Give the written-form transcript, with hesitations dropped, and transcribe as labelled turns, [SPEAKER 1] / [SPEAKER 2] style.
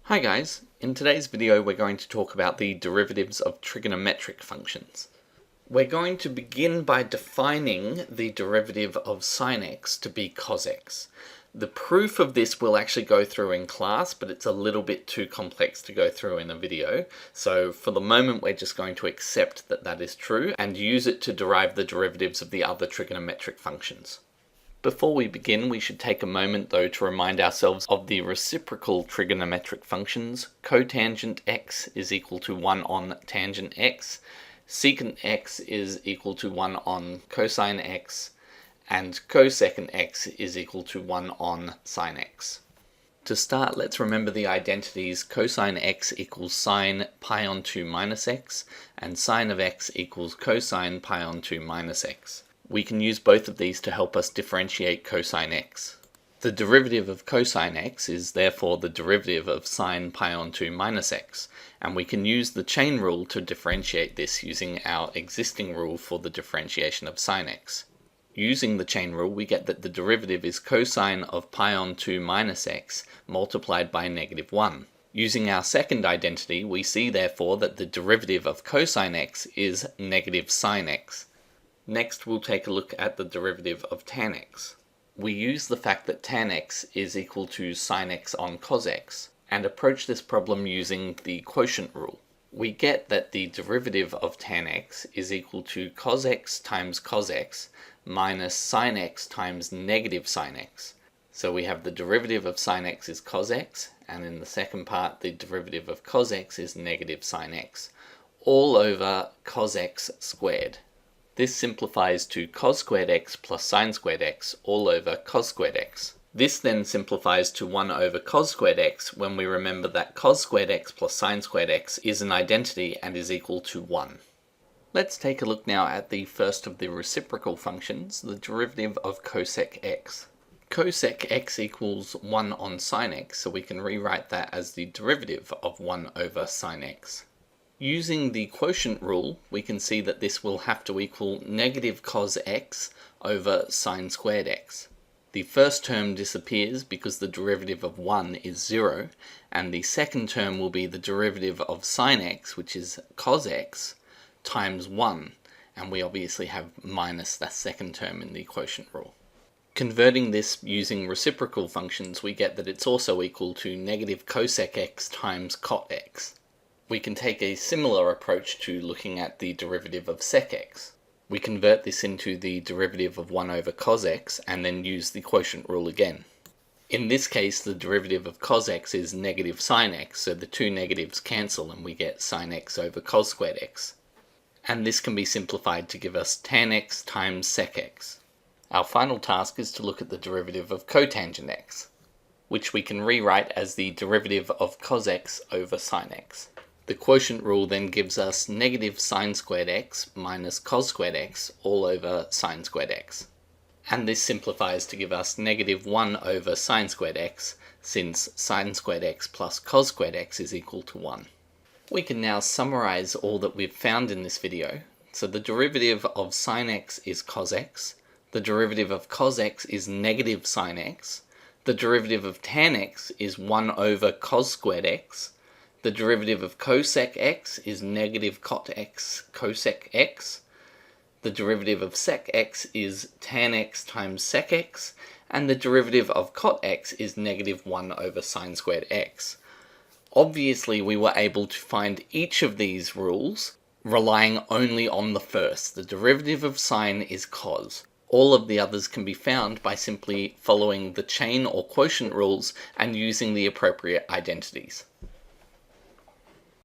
[SPEAKER 1] Hi guys, in today's video we're going to talk about the derivatives of trigonometric functions. We're going to begin by defining the derivative of sine x to be cos x. The proof of this we'll actually go through in class, but it's a little bit too complex to go through in a video. So for the moment we're just going to accept that that is true and use it to derive the derivatives of the other trigonometric functions. Before we begin, we should take a moment though to remind ourselves of the reciprocal trigonometric functions. Cotangent x is equal to 1 on tangent x, secant x is equal to 1 on cosine x, and cosecant x is equal to 1 on sine x. To start, let's remember the identities cosine x equals sine pi on 2 minus x, and sine of x equals cosine pi on 2 minus x. We can use both of these to help us differentiate cosine x. The derivative of cosine x is therefore the derivative of sine pi on 2 minus x, and we can use the chain rule to differentiate this using our existing rule for the differentiation of sine x. Using the chain rule, we get that the derivative is cosine of pi on 2 minus x multiplied by negative 1. Using our second identity, we see therefore that the derivative of cosine x is negative sine x. Next, we'll take a look at the derivative of tan x. We use the fact that tan x is equal to sine x on cos x, and approach this problem using the quotient rule. We get that the derivative of tan x is equal to cos x times cos x minus sine x times negative sine x. So we have the derivative of sine x is cos x, and in the second part the derivative of cos x is negative sine x, all over cos x squared. This simplifies to cos squared x plus sine squared x all over cos squared x. This then simplifies to 1 over cos squared x when we remember that cos squared x plus sine squared x is an identity and is equal to 1. Let's take a look now at the first of the reciprocal functions, the derivative of cosec x. Cosec x equals 1 on sine x, so we can rewrite that as the derivative of 1 over sine x. Using the quotient rule, we can see that this will have to equal negative cos x over sine squared x. The first term disappears because the derivative of 1 is 0, and the second term will be the derivative of sine x, which is cos x, times 1, and we obviously have minus that second term in the quotient rule. Converting this using reciprocal functions, we get that it's also equal to negative cosec x times cot x. We can take a similar approach to looking at the derivative of sec x. We convert this into the derivative of 1 over cos x and then use the quotient rule again. In this case, the derivative of cos x is negative sine x, so the two negatives cancel and we get sine x over cos squared x. And this can be simplified to give us tan x times sec x. Our final task is to look at the derivative of cotangent x, which we can rewrite as the derivative of cos x over sine x. The quotient rule then gives us negative sine squared x minus cos squared x all over sine squared x. And this simplifies to give us negative 1 over sine squared x, since sine squared x plus cos squared x is equal to 1. We can now summarize all that we've found in this video. So the derivative of sine x is cos x, the derivative of cos x is negative sine x, the derivative of tan x is 1 over cos squared x, the derivative of cosec x is negative cot x cosec x. The derivative of sec x is tan x times sec x. And the derivative of cot x is negative 1 over sine squared x. Obviously, we were able to find each of these rules relying only on the first. The derivative of sine is cos. All of the others can be found by simply following the chain or quotient rules and using the appropriate identities.